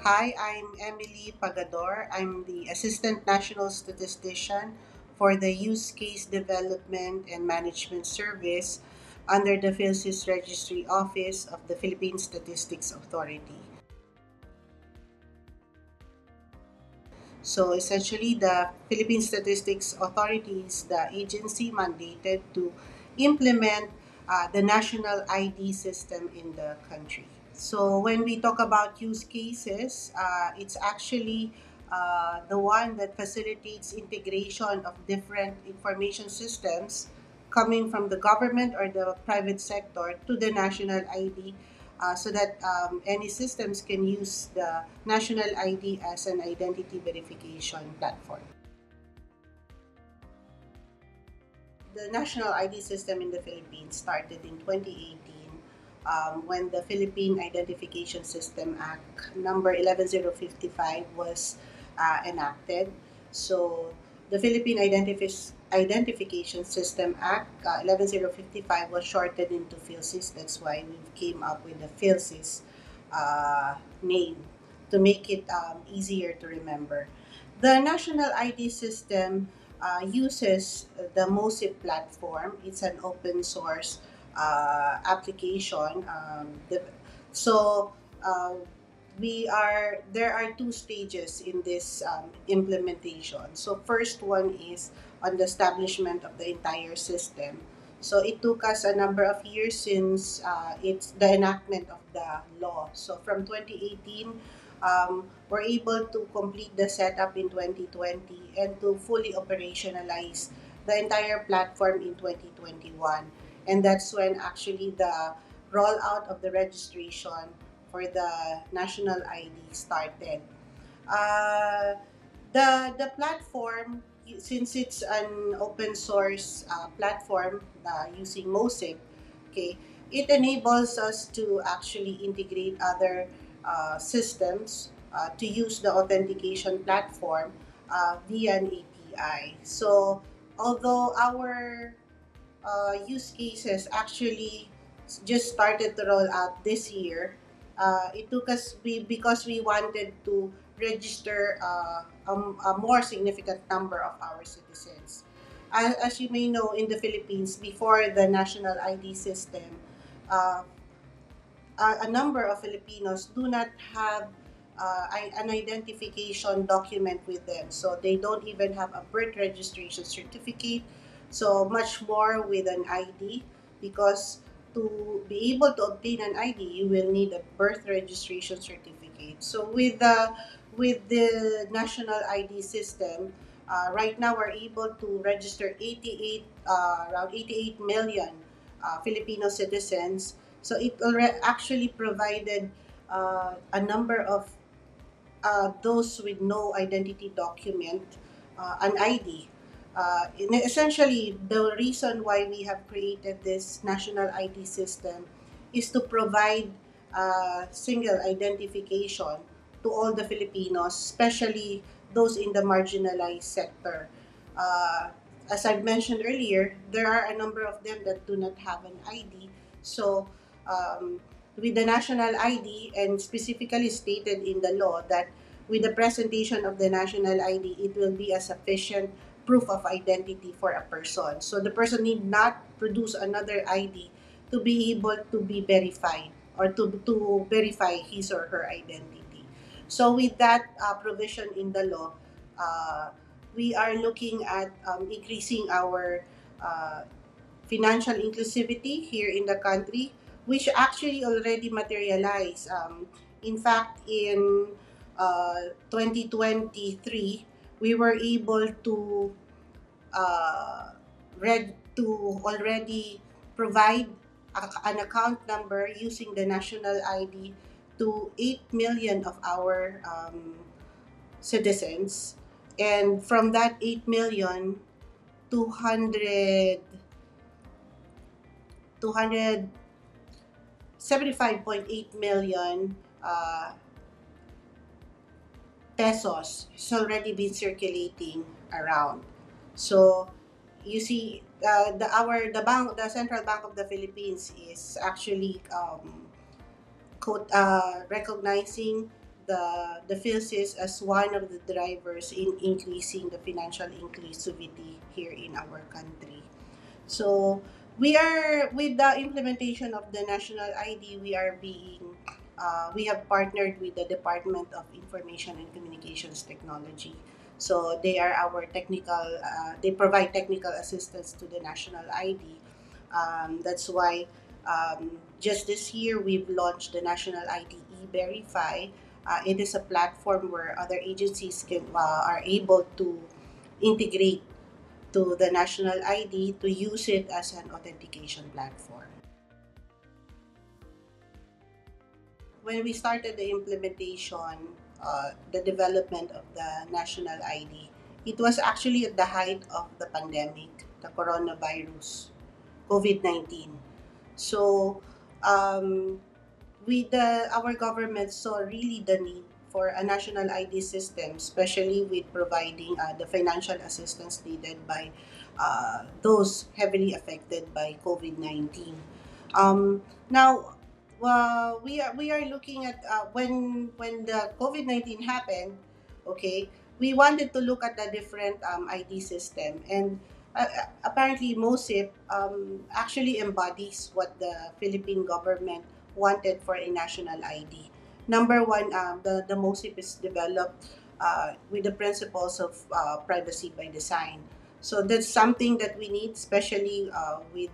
Hi, I'm Emily Pagador. I'm the Assistant National Statistician for the Use Case Development and Management Service under the PhilSys Registry Office of the Philippine Statistics Authority. So essentially, the Philippine Statistics Authority is the agency mandated to implement the national ID system in the country. So when we talk about use cases, it's actually the one that facilitates integration of different information systems coming from the government or the private sector to the national ID, so that any systems can use the national ID as an identity verification platform. The national ID system in the Philippines started in 2018, when the Philippine Identification System Act number 11055 was enacted. So the Philippine Identification System Act 11055 was shortened into PhilSys. That's why we came up with the PhilSys name to make it easier to remember. The national ID system uses the MOSIP platform. It's an open source application. So uh, there are two stages in this implementation. So first one is on the establishment of the entire system. So it took us a number of years since it's the enactment of the law. So from 2018, we're able to complete the setup in 2020 and to fully operationalize the entire platform in 2021. And that's when actually the rollout of the registration for the national ID started. Uh, the platform, since it's an open source platform using MOSIP, okay, it enables us to actually integrate other systems to use the authentication platform via an API. So although our use cases actually just started to roll out this year. It took us because we wanted to register a more significant number of our citizens. As you may know, in the Philippines, before the national ID system, uh, a number of Filipinos do not have an identification document with them. So they don't even have a birth registration certificate. So much more with an ID, because to be able to obtain an ID, you will need a birth registration certificate. So with the national ID system, right now we're able to register 88 around 88 million Filipino citizens. So it actually provided a number of those with no identity document an ID. Essentially, the reason why we have created this national ID system is to provide single identification to all the Filipinos, especially those in the marginalized sector. Uh, as I've mentioned earlier, there are a number of them that do not have an ID. So, with the national ID, and specifically stated in the law that with the presentation of the national ID, it will be a sufficient proof of identity for a person. So the person need not produce another ID to be able to be verified, or to verify his or her identity. So with that provision in the law, uh, we are looking at increasing our uh, financial inclusivity here in the country, which actually already materialized. In fact, in 2023, we were able to uh, to already provide an account number using the national ID to 8 million of our citizens. And from that 8 million, 200 275.8 million pesos has already been circulating around. So you see, the Central Bank of the Philippines is actually recognizing the PhilSys as one of the drivers in increasing the financial inclusivity here in our country. So we are with the implementation of the national ID. We have partnered with the Department of Information and Communications Technology. So they are our technical. They provide technical assistance to the national ID. That's why just this year we've launched the national ID Verify. It is a platform where other agencies are able to integrate to the national ID to use it as an authentication platform. When we started the implementation, the development of the national ID, it was actually at the height of the pandemic, the coronavirus, COVID 19. So, um, our government saw really the need for a national ID system, especially with providing the financial assistance needed by those heavily affected by COVID 19. Now, we are looking at when the COVID 19 happened. Okay, we wanted to look at the different ID system, and apparently MOSIP actually embodies what the Philippine government wanted for a national ID. Number one, the MOSIP is developed with the principles of privacy by design. So that's something that we need, especially with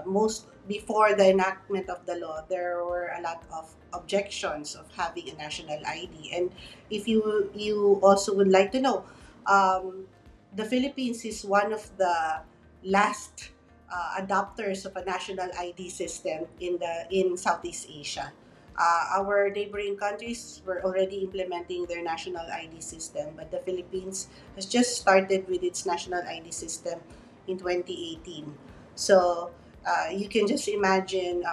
most before the enactment of the law. There were a lot of objections of having a national ID, and if you also would like to know, um, the Philippines is one of the last adopters of a national ID system in Southeast Asia. Our neighboring countries were already implementing their national ID system, but the Philippines has just started with its national ID system in 2018. So you can just imagine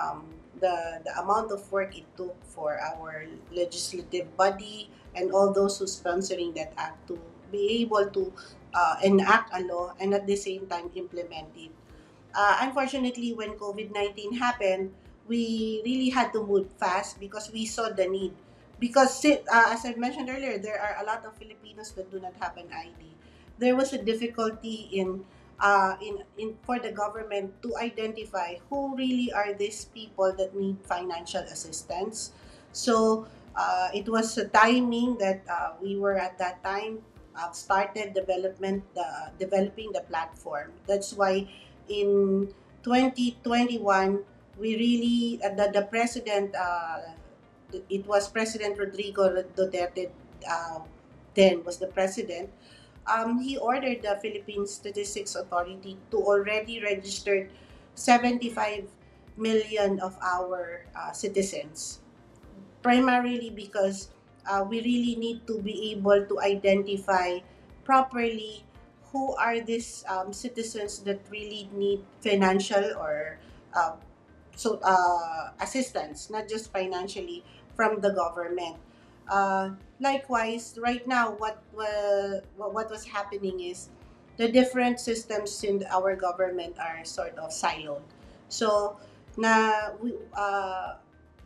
the amount of work it took for our legislative body and all those who sponsoring that act to be able to enact a law and at the same time implement it. Unfortunately, when COVID 19 happened, we really had to move fast because we saw the need. Because, as I mentioned earlier, there are a lot of Filipinos that do not have an ID. There was a difficulty in for the government to identify who really are these people that need financial assistance. So it was a timing that we were at that time started developing the platform. That's why in 2021 we really the president it was President Rodrigo Duterte then was the president. He ordered the Philippine Statistics Authority to already register 75 million of our citizens, primarily because we really need to be able to identify properly who are these citizens that really need financial or uh, assistance, not just financially from the government. Likewise, right now, what was happening is the different systems in our government are sort of siloed. So, na we,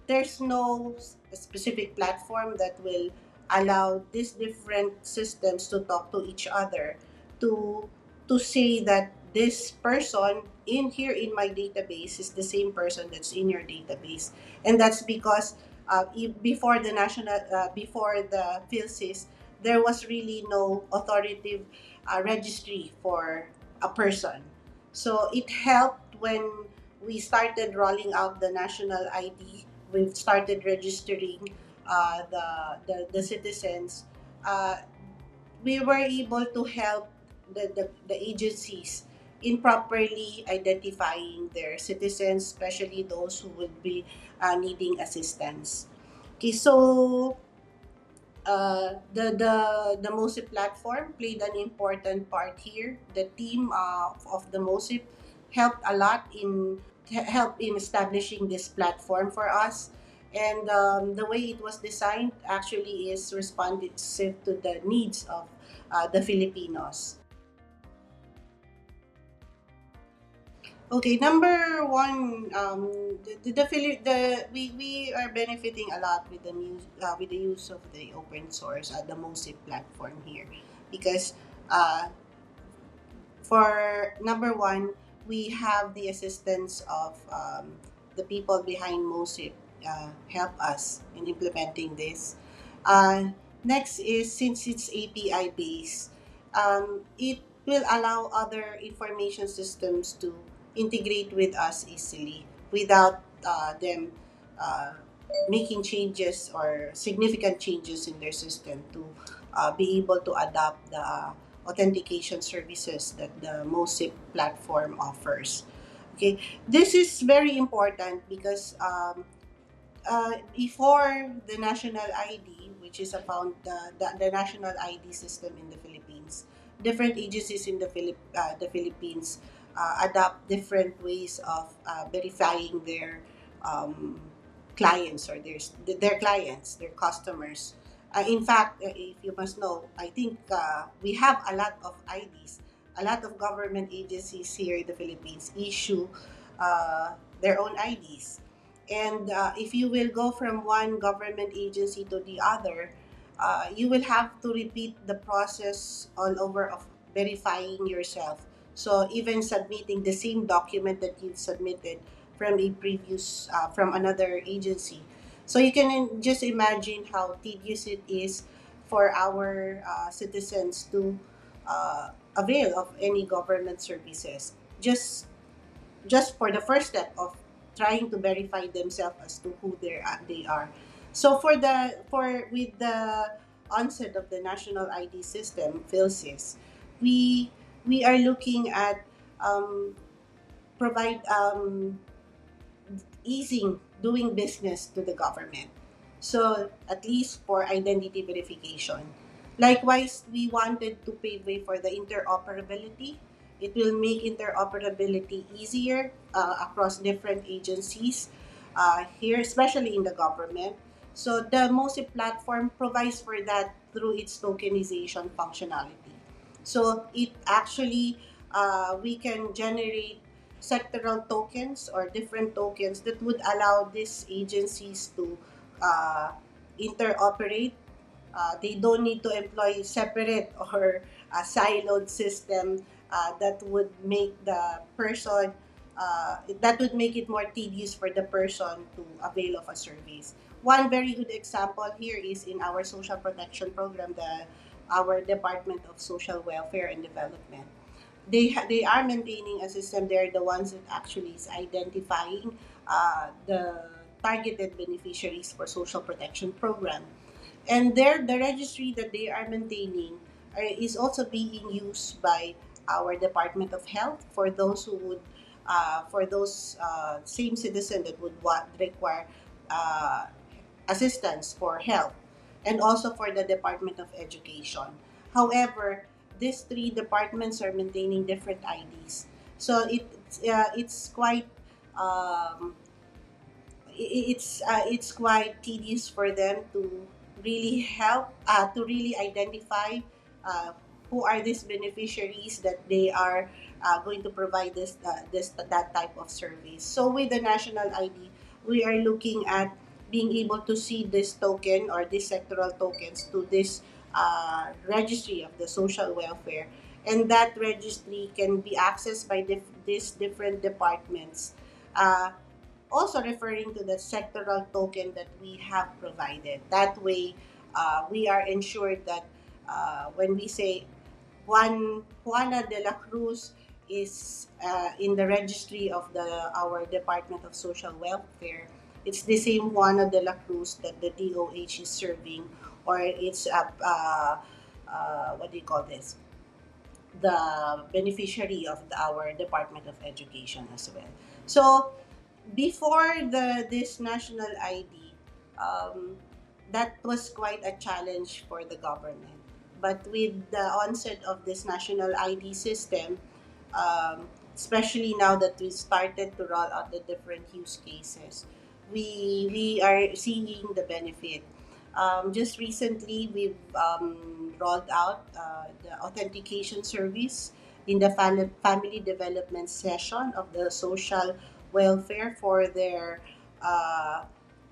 there's no specific platform that will allow these different systems to talk to each other to say that this person in here in my database is the same person that's in your database, and that's because before the before the PhilSys, there was really no authoritative registry for a person. So it helped when we started rolling out the national ID. We've started registering the citizens. Uh, we were able to help the agencies in properly identifying their citizens, especially those who would be needing assistance. Okay, so the MOSIP platform played an important part here. The team of the MOSIP helped a lot helped in establishing this platform for us. And the way it was designed actually is responsive to the needs of the Filipinos. Okay, number one, we are benefiting a lot with with the use of the open source, the MOSIP platform here, because uh, for number one, we have the assistance of the people behind MOSIP help us in implementing this. Uh, Next is, since it's API based, it will allow other information systems to integrate with us easily without them uh, making changes or significant changes in their system to be able to adopt the authentication services that the MOSIP platform offers. Okay, this is very important because before the national ID, which is about the national ID system in the Philippines, different agencies in the Philippines adopt different ways of verifying their um, clients or their clients, their customers. In fact, if you must know, I think we have a lot of IDs. A lot of government agencies here in the Philippines issue their own IDs. And if you will go from one government agency to the other, you will have to repeat the process all over of verifying yourself. So even submitting the same document that you've submitted from a previous from another agency. So you can just imagine how tedious it is for our citizens to avail of any government services. Just for the first step of trying to verify themselves as to who they are. So for with the onset of the national ID system, PhilSys, we we are looking at um, provide easing doing business to the government. So at least for identity verification. Likewise, we wanted to pave way for the interoperability. It will make interoperability easier across different agencies here, especially in the government. So the MOSIP platform provides for that through its tokenization functionality. So it actually we can generate sectoral tokens or different tokens that would allow these agencies to uh, interoperate. They don't need to employ separate or a siloed system that would make the person that would make it more tedious for the person to avail of a service. One very good example here is in our social protection program, the our Department of Social Welfare and Development. They are maintaining a system. They're the ones that actually is identifying the targeted beneficiaries for social protection program, and the registry that they are maintaining is also being used by our Department of Health for those who would for those same citizen that would require uh, assistance for health, and also for the Department of Education. However, these three departments are maintaining different IDs, so it's quite um, it's quite tedious for them to really help to really identify uh, who are these beneficiaries that they are going to provide this that type of service. So with the national ID, we are looking at being able to see this token or these sectoral tokens to this registry of the social welfare, and that registry can be accessed by these different departments. Also referring to the sectoral token that we have provided. That way, we are ensured that when we say Juana de la Cruz is in the registry of our Department of Social Welfare, it's the same Juana de la Cruz that the DOH is serving, or it's what do you call this? The beneficiary of our Department of Education as well. So before this national ID, um, that was quite a challenge for the government. But with the onset of this national ID system, especially now that we started to roll out the different use cases, we are seeing the benefit. Just recently, we've rolled out the authentication service, in the family development session of the social welfare for their uh,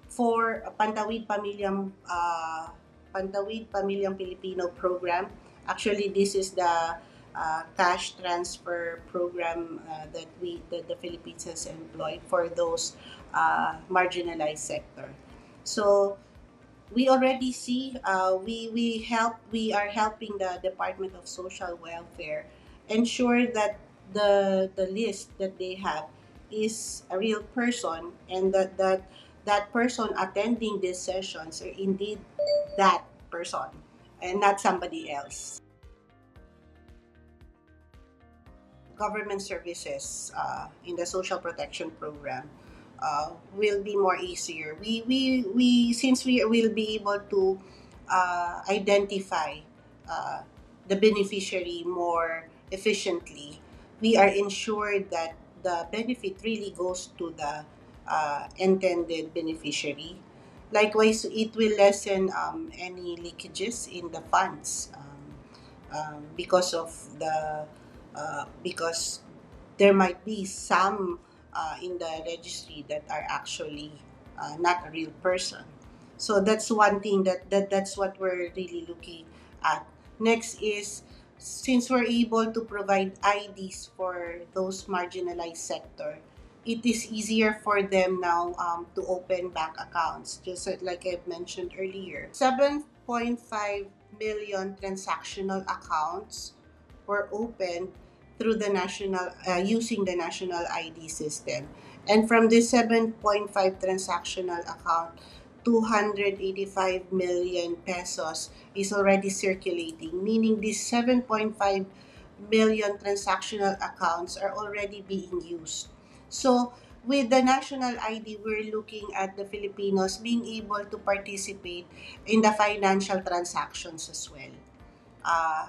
for Pantawid Pamilyang Pilipino program. Actually, this is the cash transfer program that the Philippines has employed for those marginalized sector. So we already see we are helping the Department of Social Welfare ensure that the list that they have is a real person, and that person attending these sessions are indeed that person and not somebody else. Government services in the social protection program will be more easier. We since we will be able to identify uh, the beneficiary more efficiently, we are ensured that the benefit really goes to the intended beneficiary. Likewise, it will lessen any leakages in the funds because of the because there might be some in the registry that are actually not a real person. So that's one thing that's what we're really looking at. Next is, since we're able to provide IDs for those marginalized sector, it is easier for them now to open bank accounts. Just like I mentioned earlier, 7.5 million transactional accounts were opened through the national using the national ID system. And from this 7.5 transactional account, 285 million pesos is already circulating, meaning these 7.5 million transactional accounts are already being used. So, with the national ID, we're looking at the Filipinos being able to participate in the financial transactions as well.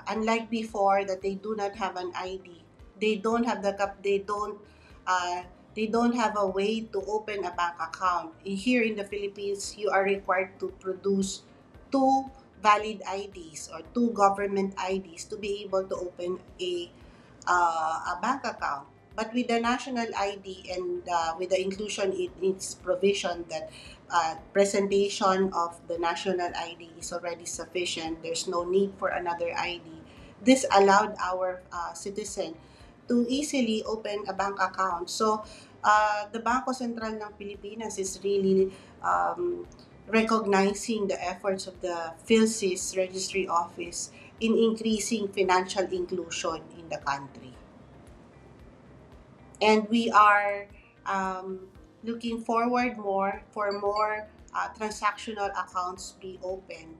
Unlike before that they do not have an ID, they don't have uh, they don't have a way to open a bank account. Here in the Philippines, you are required to produce two valid IDs or two government IDs to be able to open a bank account. But with the national ID and with the inclusion in its provision that presentation of the national ID is already sufficient, there's no need for another ID. This allowed our citizen to easily open a bank account. So, the Bangko Sentral ng Pilipinas is really recognizing the efforts of the PhilSys Registry Office in increasing financial inclusion in the country. And we are um, looking forward more for more transactional accounts be opened.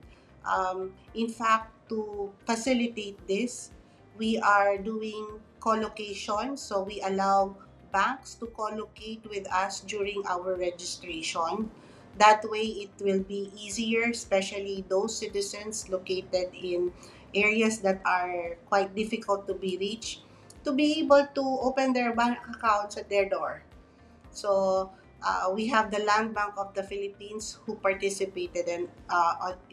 In fact, to facilitate this, we are doing collocation. So we allow banks to collocate with us during our registration. That way, it will be easier, especially those citizens located in areas that are quite difficult to be reached, to be able to open their bank accounts at their door. So we have the Land Bank of the Philippines who participated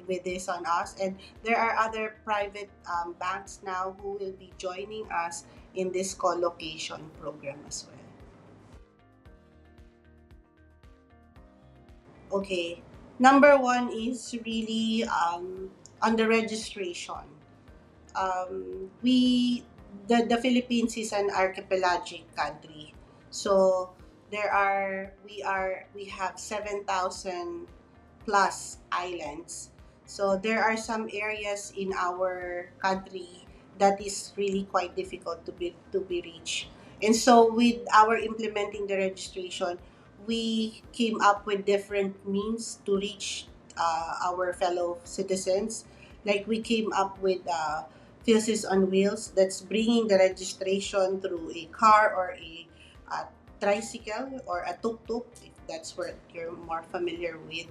with this on us, and there are other private banks now who will be joining us in this co-location program as well. Okay, number one is really on the registration. We the Philippines is an archipelagic country. So we have 7,000 plus islands. So there are some areas in our country that is really quite difficult to be reached. And so with our implementing the registration, we came up with different means to reach our fellow citizens. Like we came up with Philsys on Wheels that's bringing the registration through a car or a tricycle or a tuk-tuk, if that's what you're more familiar with,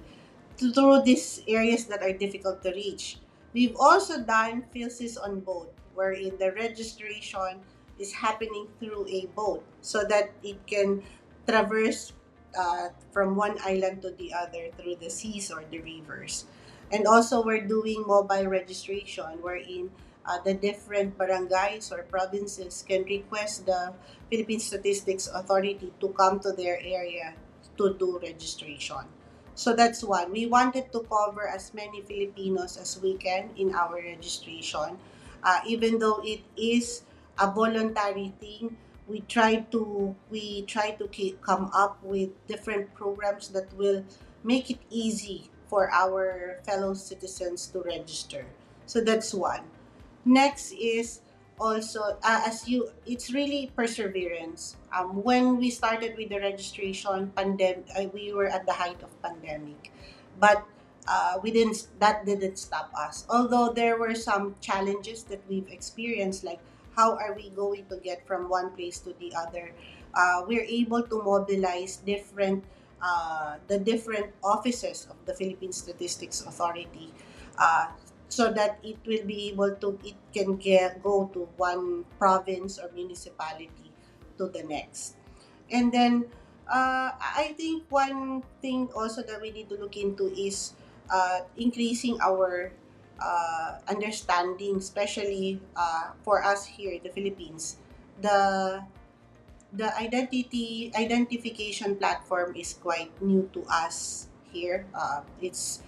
through these areas that are difficult to reach. We've also done Philsys on boat, wherein the registration is happening through a boat so that it can traverse from one island to the other through the seas or the rivers. And also, we're doing mobile registration, wherein the different barangays or provinces can request the Philippine Statistics Authority to come to their area to do registration. So that's one. We wanted to cover as many Filipinos as we can in our registration. Even though it is a voluntary thing, we try to come up with different programs that will make it easy for our fellow citizens to register. So that's one. Next is also as you it's really perseverance. When we started with the registration we were at the height of pandemic, but we didn't that didn't stop us, although there were some challenges that we've experienced, like how are we going to get from one place to the other. We're able to mobilize the different offices of the Philippine Statistics Authority, uh, so that it can go to one province or municipality to the next. And then I think one thing also that we need to look into is increasing our understanding, especially for us here in the Philippines. The the identification platform is quite new to us here. It's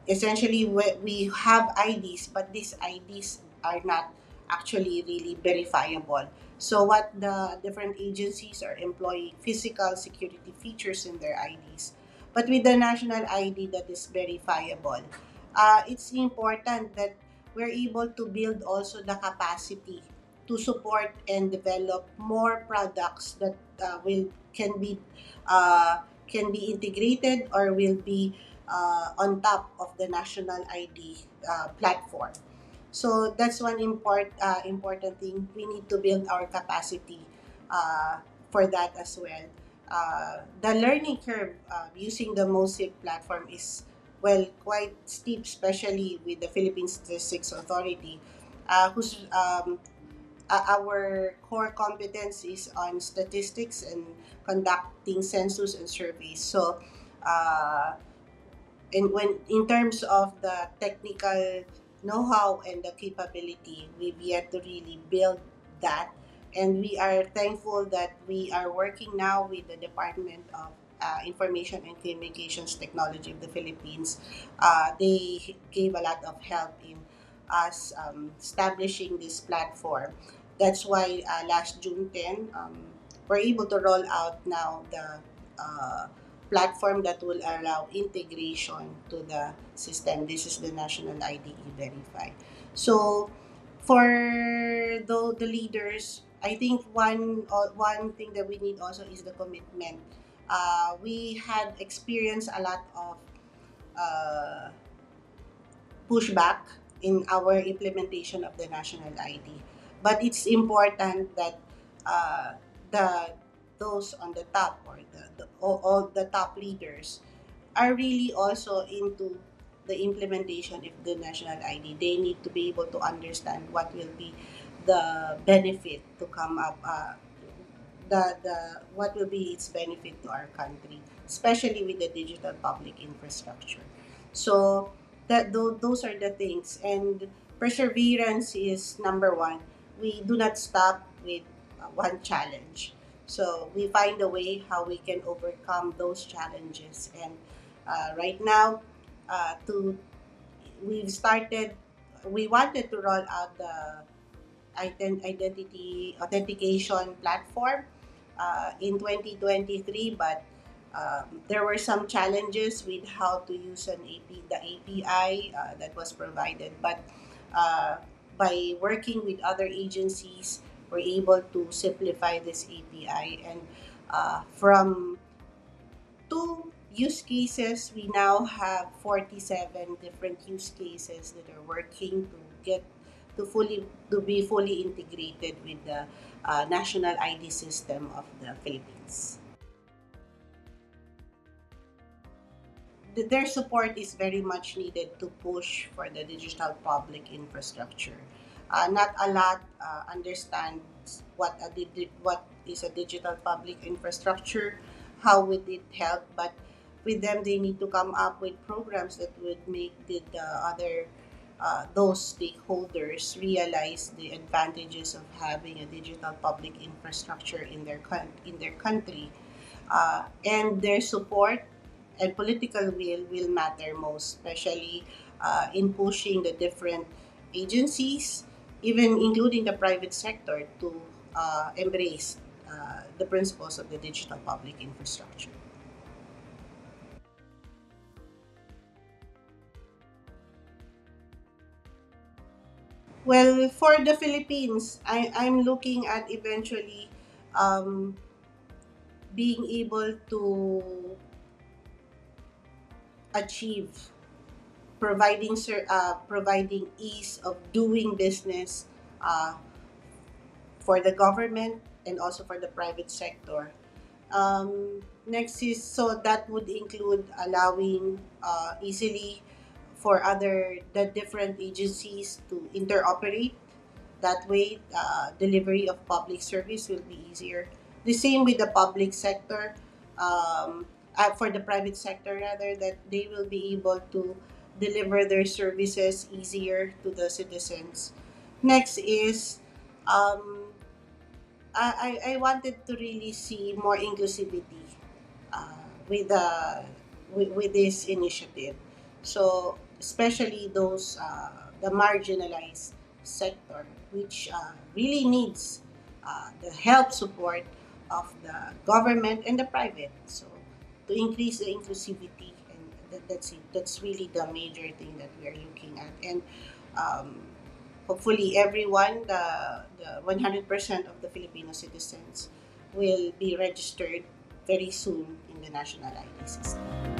essentially we have IDs, but these IDs are not actually really verifiable. So what the different agencies are employing physical security features in their IDs, but with the national ID that is verifiable, it's important that we're able to build also the capacity to support and develop more products that will uh, can be integrated or will be on top of the national ID platform. So that's one important thing. We need to build our capacity uh, for that as well. The learning curve using the MOSIP platform is quite steep, especially with the Philippine Statistics Authority, whose our core competence is on statistics and conducting census and surveys. So, uh, in terms of the technical know-how and the capability, we've yet to really build that, and we are thankful that we are working now with the Department of Information and Communications Technology of the Philippines. They gave a lot of help in us establishing this platform. That's why last June 10, we're able to roll out now the uh, platform that will allow integration to the system. This is the National ID Verify. So, for the leaders, I think one thing that we need also is the commitment. We had experienced a lot of uh, pushback in our implementation of the national ID. But it's important that uh, the those on the top, or all the top leaders are really also into the implementation of the national ID. They need to be able to understand what will be the benefit to come up, the what will be its benefit to our country, especially with the digital public infrastructure. So those are the things, and perseverance is number one. We do not stop with one challenge. So we find a way how we can overcome those challenges. And right now, to we've started. We wanted to roll out the identity authentication platform in 2023, but there were some challenges with how to use the API that was provided. But uh, by working with other agencies, we're able to simplify this API. And from two use cases, we now have 47 different use cases that are working to get to be fully integrated with the national ID system of the Philippines. Their support is very much needed to push for the digital public infrastructure. Not a lot understands what is a digital public infrastructure, how would it help, but with them they need to come up with programs that would make the other those stakeholders realize the advantages of having a digital public infrastructure in their country, and their support and political will matter most, especially in pushing the different agencies, even including the private sector, to embrace the principles of the digital public infrastructure. Well, for the Philippines, I'm looking at eventually um, being able to achieve providing ease of doing business uh, for the government and also for the private sector. Next is, so that would include allowing easily for other the different agencies to interoperate. That way, delivery of public service will be easier. The same with the public sector, for the private sector rather, that they will be able to deliver their services easier to the citizens. Next is, um, I wanted to really see more inclusivity uh, with the with this initiative. So especially those the marginalized sector, which really needs the help support of the government and the private. So to increase the inclusivity, and that's it. That's really the major thing that we are looking at, and um, hopefully everyone, the 100% of the Filipino citizens, will be registered very soon in the national ID system.